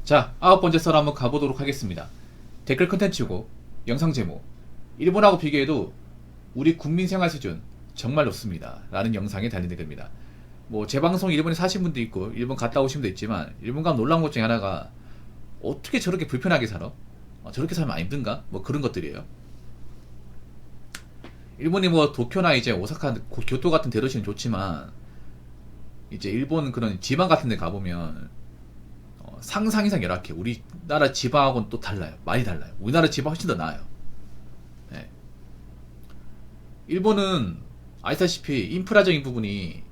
자, 9번째 썰 한번 가보도록 하겠습니다. 댓글 컨텐츠고 영상 제목, 일본하고 비교해도 우리 국민 생활 수준 정말 높습니다 라는 영상에 달린 댓글입니다. 뭐 제 방송 일본에 사신 분도 있고 일본 갔다 오신 분도 있지만, 일본 가면 놀라운 것 중에 하나가 어떻게 저렇게 불편하게 살아? 저렇게 살면 안 힘든가? 뭐 그런 것들이에요. 일본이 뭐 도쿄나 이제 오사카, 교토 같은 대도시는 좋지만, 이제 일본 그런 지방 같은 데 가보면 상상 이상 열악해. 우리나라 지방하고는 또 달라요. 많이 달라요. 우리나라 지방 훨씬 더 나아요. 네. 일본은 아시다시피 인프라적인 부분이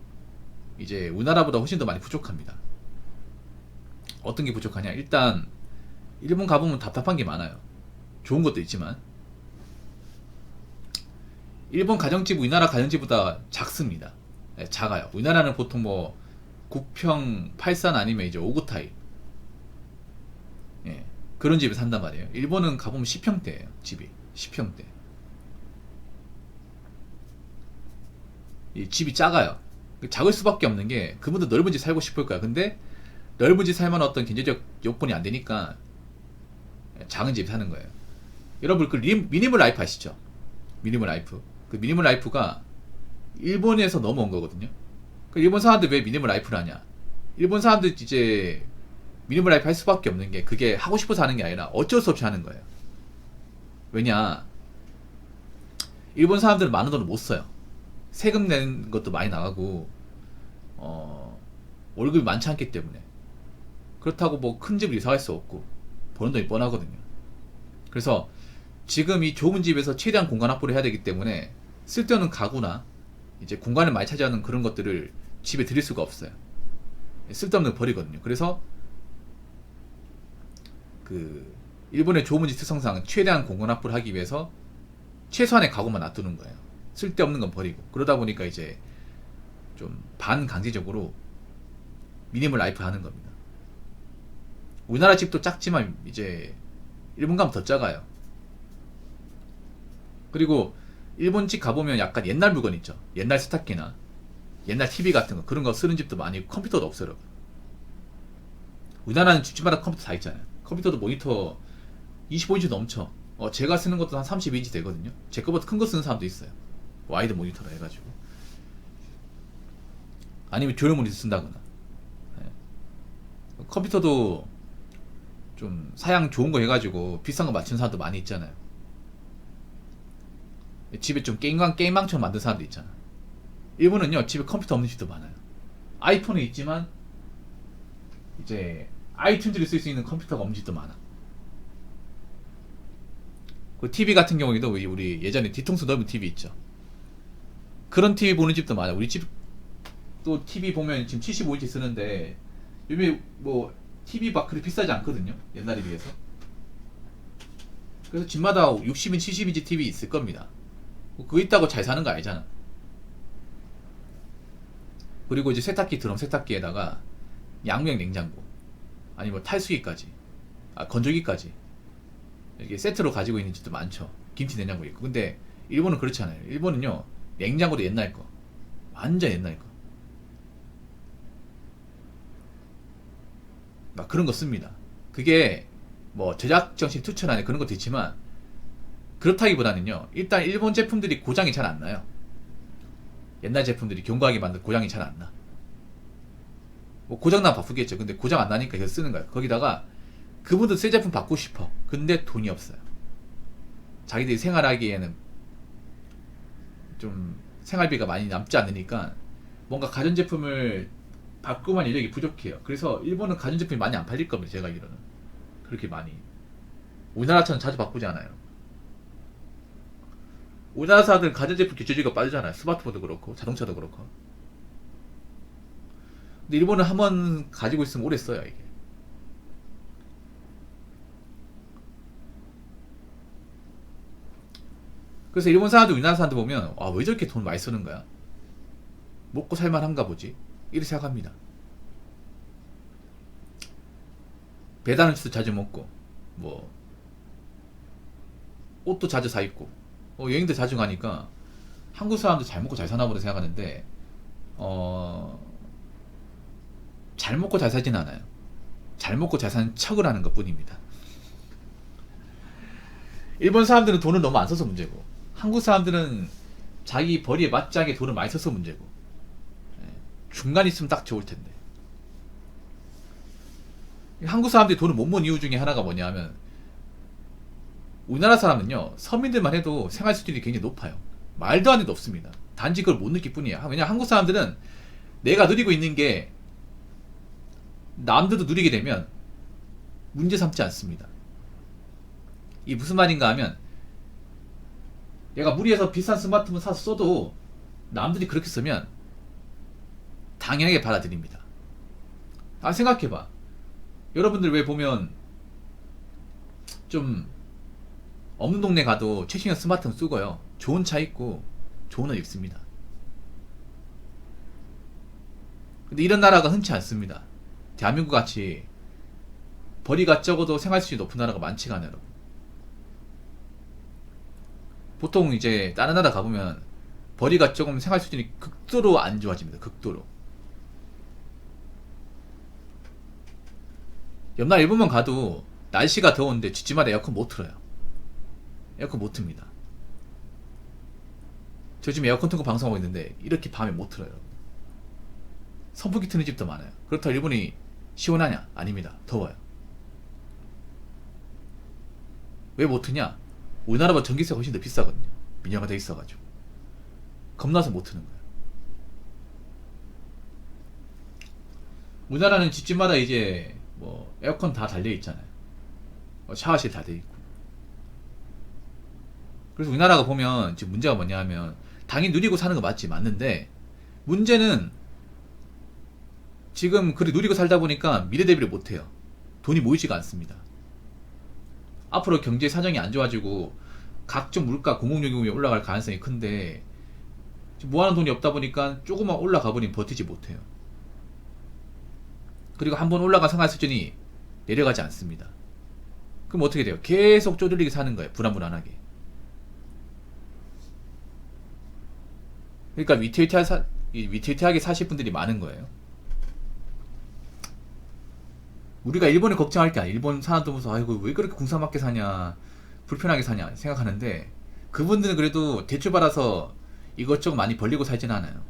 이제 우리나라보다 훨씬 더 많이 부족합니다. 어떤 게 부족하냐? 일단 일본 가보면 답답한 게 많아요. 좋은 것도 있지만, 일본 가정집 우리나라 가정집보다 작습니다. 네, 작아요. 우리나라는 보통 뭐 9평 8산 아니면 이제 5구 타입, 예, 그런 집에 산단 말이에요. 일본은 가보면 10평대예요. 집이 10평대. 이 집이 작아요. 작을 수밖에 없는 게, 그분도 넓은 집 살고 싶을 거야. 근데 넓은 집 살만 어떤 경제적 여건이 안 되니까 작은 집 사는 거예요. 여러분 그 미니멀 라이프 아시죠? 미니멀 라이프. 그 미니멀 라이프가 일본에서 넘어온 거거든요. 그 일본 사람들 왜 미니멀 라이프를 하냐? 일본 사람들 이제 미니멀 라이프 할 수밖에 없는 게, 그게 하고 싶어서 하는 게 아니라 어쩔 수 없이 하는 거예요. 왜냐? 일본 사람들은 많은 돈을 못 써요. 세금 내는 것도 많이 나가고, 월급이 많지 않기 때문에. 그렇다고 뭐 큰 집을 이사할 수 없고, 버는 돈이 뻔하거든요. 그래서 지금 이 좁은 집에서 최대한 공간 확보를 해야 되기 때문에, 쓸데없는 가구나 이제 공간을 많이 차지하는 그런 것들을 집에 들일 수가 없어요. 쓸데없는 거 버리거든요. 그래서 그 일본의 좁은 집 특성상 최대한 공간 확보를 하기 위해서 최소한의 가구만 놔두는 거예요. 쓸데없는 건 버리고. 그러다 보니까 이제 좀 반강제적으로 미니멀 라이프 하는 겁니다. 우리나라 집도 작지만 이제 일본 가면 더 작아요. 그리고 일본 집 가보면 약간 옛날 물건 있죠. 옛날 세탁기나 옛날 TV 같은 거, 그런 거 쓰는 집도 많이 있고, 컴퓨터도 없어요, 여러분. 우리나라는 집집마다 컴퓨터 다 있잖아요. 컴퓨터도 모니터 25인치 넘쳐. 제가 쓰는 것도 한 32인치 되거든요. 제 거보다 큰 거 쓰는 사람도 있어요. 와이드 모니터로 해가지고. 아니면 듀얼 모니터 쓴다거나. 네. 컴퓨터도 좀 사양 좋은 거 해가지고 비싼 거 맞추는 사람도 많이 있잖아요. 집에 좀 게임방처럼 만든 사람도 있잖아. 일본은요, 집에 컴퓨터 없는 집도 많아요. 아이폰은 있지만 이제 아이튠즈를 쓸 수 있는 컴퓨터가 없는 집도 많아. 그 TV 같은 경우에도 우리 예전에 뒤통수 넓은 TV 있죠. 그런 TV 보는 집도 많아. 우리 집도 TV 보면 지금 75인치 쓰는데, 요즘에 뭐 TV 막 그리 비싸지 않거든요, 옛날에 비해서. 그래서 집마다 60인치 70인치 TV 있을 겁니다. 그거 있다고 잘 사는 거 아니잖아. 그리고 이제 세탁기, 드럼 세탁기에다가 양면 냉장고, 아니면 탈수기까지, 건조기까지 이게 세트로 가지고 있는 집도 많죠. 김치 냉장고 있고. 근데 일본은 그렇지 않아요. 일본은요, 냉장고도 옛날 거, 완전 옛날 거, 막 그런 거 씁니다. 그게 뭐 제작정신 투철하네 그런 것도 있지만, 그렇다기보다는요, 일단 일본 제품들이 고장이 잘 안 나요. 옛날 제품들이 견고하게 만든 고장이 잘 안 나. 뭐 고장나면 바꾸겠죠. 근데 고장 안 나니까 계속 쓰는 거야. 거기다가 그분도 새 제품 받고 싶어. 근데 돈이 없어요. 자기들이 생활하기에는 좀 생활비가 많이 남지 않으니까 뭔가 가전제품을 바꾸만 인력이 부족해요. 그래서 일본은 가전제품이 많이 안 팔릴 겁니다. 제가 알기로는. 그렇게 많이. 우리나라처럼 자주 바꾸지 않아요. 우리나라 사람들은 가전제품 기초주의가 빠르잖아요. 스마트폰도 그렇고 자동차도 그렇고. 근데 일본은 한번 가지고 있으면 오래 써요, 이게. 그래서 일본 사람들 우리나라 사람들 보면, 왜 저렇게 돈 많이 쓰는 거야? 먹고 살만한가 보지? 이렇게 생각합니다. 배달 음식도 자주 먹고, 뭐 옷도 자주 사 입고, 여행도 자주 가니까 한국 사람들 잘 먹고 잘 사나 보다 생각하는데, 잘 먹고 잘 살진 않아요. 잘 먹고 잘 사는 척을 하는 것 뿐입니다. 일본 사람들은 돈을 너무 안 써서 문제고, 한국 사람들은 자기 벌이에 맞지않게 돈을 많이 써서 문제고, 중간이 있으면 딱 좋을 텐데. 한국 사람들이 돈을 못 모은 이유 중에 하나가 뭐냐 하면, 우리나라 사람은요, 서민들만 해도 생활 수준이 굉장히 높아요. 말도 안 해도 없습니다. 단지 그걸 못 느낄 뿐이야. 왜냐면 한국 사람들은 내가 누리고 있는 게 남들도 누리게 되면 문제 삼지 않습니다. 이 무슨 말인가 하면, 내가 무리해서 비싼 스마트폰 사서 써도 남들이 그렇게 쓰면 당연하게 받아들입니다. 아, 생각해봐. 여러분들 왜 보면 좀 없는 동네 가도 최신형 스마트폰 쓰고요, 좋은 차 있고 좋은 옷 입습니다. 근데 이런 나라가 흔치 않습니다. 대한민국 같이 벌이가 적어도 생활 수준이 높은 나라가 많지가 않아요. 보통 이제 다른 나라 가보면 벌이가 조금 생활 수준이 극도로 안 좋아집니다. 극도로. 옆날 일본만 가도 날씨가 더운데 집집마다 에어컨 못 틀어요. 에어컨 못 틉니다. 저 지금 에어컨 틀고 방송하고 있는데 이렇게 밤에 못 틀어요. 선풍기 트는 집도 많아요. 그렇다고 일본이 시원하냐? 아닙니다. 더워요. 왜 못 트냐? 우리나라보다 전기세가 훨씬 더 비싸거든요. 민영화 돼 있어가지고. 겁나서 못 트는 거예요. 우리나라는 집집마다 이제 뭐 에어컨 다 달려 있잖아요. 샤워실 다 돼 있고. 그래서 우리나라가 보면 지금 문제가 뭐냐 하면, 당연히 누리고 사는 거 맞는데 문제는 지금 그렇게 누리고 살다 보니까 미래 대비를 못해요. 돈이 모이지가 않습니다. 앞으로 경제 사정이 안 좋아지고 각종 물가, 공공요금이 올라갈 가능성이 큰데 모아놓은 돈이 없다 보니까 조금만 올라가 버리면 버티지 못해요. 그리고 한번 올라간 생활 수준이 내려가지 않습니다. 그럼 어떻게 돼요? 계속 쪼들리게 사는 거예요. 불안불안하게. 그러니까 위태위태하게 사실 분들이 많은 거예요. 우리가 일본을 걱정할 게 아니야. 일본 사람들 보면서 아이고 왜 그렇게 궁사맞게 사냐, 불편하게 사냐 생각하는데, 그분들은 그래도 대출 받아서 이것저것 많이 벌리고 살지는 않아요.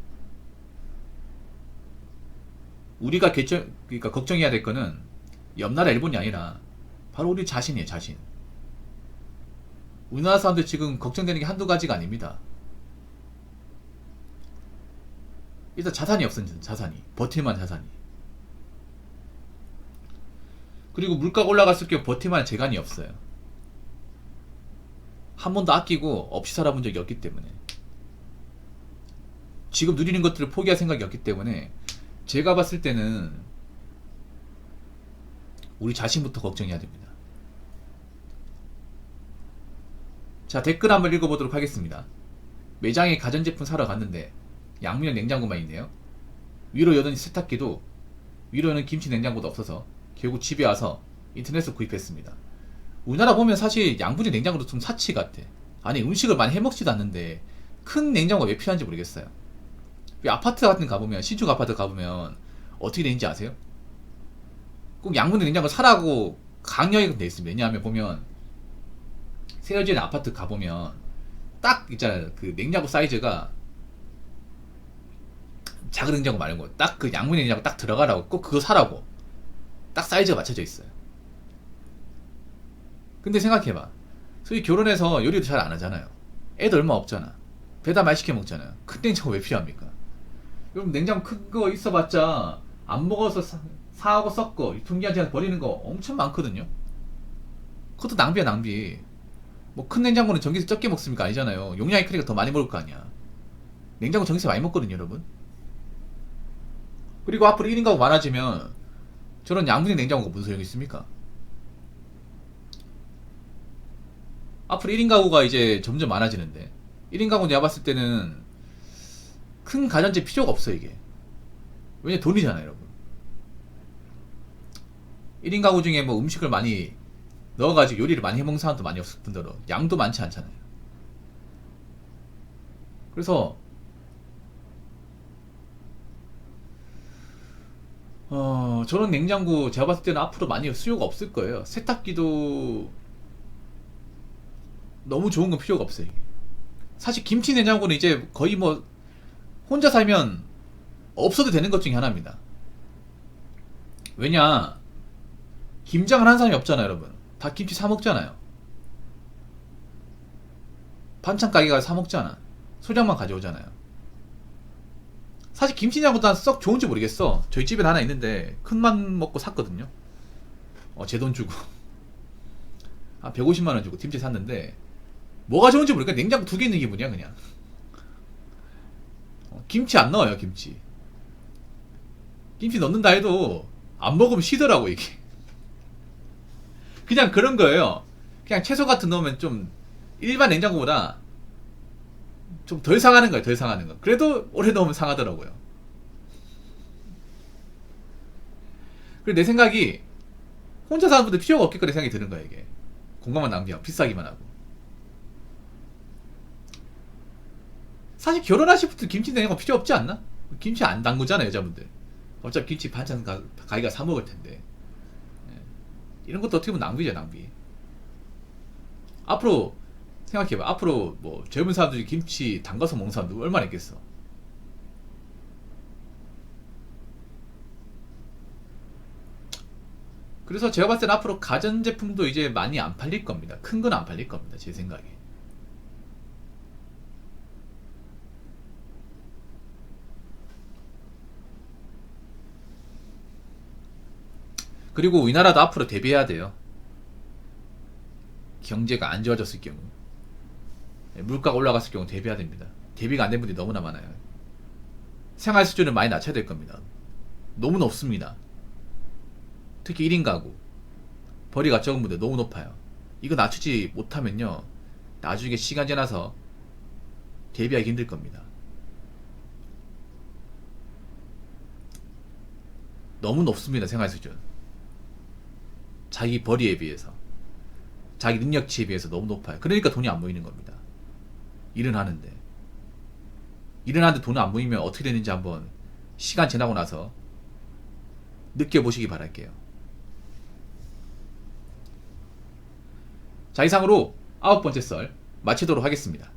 우리가 그러니까 걱정해야 될 거는 옆나라 일본이 아니라 바로 우리 자신이에요. 자신. 우리나라 사람들 지금 걱정되는 게 한두 가지가 아닙니다. 일단 자산이 없습니다. 자산이. 버틸만 자산이. 그리고 물가가 올라갔을 경우 버틸만 재간이 없어요. 한 번도 아끼고 없이 살아본 적이 없기 때문에, 지금 누리는 것들을 포기할 생각이 없기 때문에, 제가 봤을 때는 우리 자신부터 걱정해야 됩니다. 자, 댓글 한번 읽어보도록 하겠습니다. 매장에 가전제품 사러 갔는데 양문형 냉장고만 있네요. 위로 여는 세탁기도, 위로 여는 김치 냉장고도 없어서 결국 집에 와서 인터넷으로 구입했습니다. 우리나라 보면 사실 양분형 냉장고도 좀 사치 같아. 아니, 음식을 많이 해먹지도 않는데 큰 냉장고가 왜 필요한지 모르겠어요. 아파트 같은 데 가보면, 신축 아파트 가보면 어떻게 되는지 아세요? 꼭 양분형 냉장고 사라고 강요하게 돼 있습니다. 왜냐하면 보면 새로 지은 아파트 가보면 딱 있잖아요. 그 냉장고 사이즈가 작은 냉장고 말고 딱 그 양분형 냉장고 딱 들어가라고, 꼭 그거 사라고 딱 사이즈가 맞춰져 있어요. 근데 생각해봐. 소위 결혼해서 요리도 잘 안 하잖아요. 애도 얼마 없잖아. 배달 많이 시켜 먹잖아요. 큰 냉장고 왜 필요합니까? 여러분, 냉장고 큰 거 있어봤자 안 먹어서 사하고 썩고 유통기한 지나서 버리는 거 엄청 많거든요. 그것도 낭비야, 낭비. 뭐 큰 냉장고는 전기세 적게 먹습니까? 아니잖아요. 용량이 크니까 더 많이 먹을 거 아니야. 냉장고 전기세 많이 먹거든요, 여러분. 그리고 앞으로 1인 가구 많아지면 저런 양분형 냉장고가 무슨 소용이 있습니까? 앞으로 1인 가구가 이제 점점 많아지는데, 1인 가구 내가 봤을 때는 큰 가전제 필요가 없어, 이게. 왜냐, 돈이잖아요, 여러분. 1인 가구 중에 뭐 음식을 많이 넣어가지고 요리를 많이 해먹는 사람도 많이 없을 뿐더러 양도 많지 않잖아요. 그래서 저런 냉장고 제가 봤을 때는 앞으로 많이 수요가 없을 거예요. 세탁기도 너무 좋은 건 필요가 없어요. 이게. 사실 김치 냉장고는 이제 거의 뭐 혼자 살면 없어도 되는 것 중에 하나입니다. 왜냐, 김장을 하는 사람이 없잖아요, 여러분. 다 김치 사 먹잖아요. 반찬 가게가 사 먹잖아. 소량만 가져오잖아요. 사실 김치 냉장고도 난 썩 좋은지 모르겠어. 저희 집에 하나 있는데 큰맘 먹고 샀거든요. 제 돈 주고 한 150만 원 주고 김치 샀는데 뭐가 좋은지 모르겠어. 냉장고 두 개 있는 기분이야 그냥. 김치 안 넣어요. 김치 넣는다 해도 안 먹으면 쉬더라고 이게. 그냥 그런 거예요. 그냥 채소 같은 넣으면 좀 일반 냉장고보다 좀 덜 상하는 거예요. 덜 상하는 거. 그래도 오래 넣으면 상하더라고요. 그리고 내 생각이 혼자 사는 분들 필요가 없겠거니 생각이 드는 거야 이게. 공간만 낭비하고 비싸기만 하고. 사실 결혼하실 분들 김치 냉장고 필요 없지 않나? 김치 안 담그잖아 여자분들. 어차피 김치 반찬 가게가 사 먹을 텐데. 이런 것도 어떻게 보면 낭비죠 낭비. 앞으로 생각해봐. 앞으로 뭐 젊은 사람들이 김치 담가서 먹는 사람들 얼마나 있겠어. 그래서 제가 봤을 때는 앞으로 가전제품도 이제 많이 안 팔릴 겁니다. 큰 건 안 팔릴 겁니다. 제 생각에. 그리고 우리나라도 앞으로 대비해야 돼요. 경제가 안 좋아졌을 경우, 물가가 올라갔을 경우 대비해야 됩니다. 대비가 안 된 분들이 너무나 많아요. 생활 수준을 많이 낮춰야 될 겁니다. 너무 높습니다. 특히 1인 가구, 벌이가 적은 분들 너무 높아요. 이거 낮추지 못하면요, 나중에 시간 지나서 대비하기 힘들 겁니다. 너무 높습니다. 생활 수준. 자기 벌이에 비해서, 자기 능력치에 비해서 너무 높아요. 그러니까 돈이 안 모이는 겁니다. 일은 하는데 돈이 안 모이면 어떻게 되는지 한번 시간 지나고 나서 느껴보시기 바랄게요. 자, 이상으로 9번째 썰 마치도록 하겠습니다.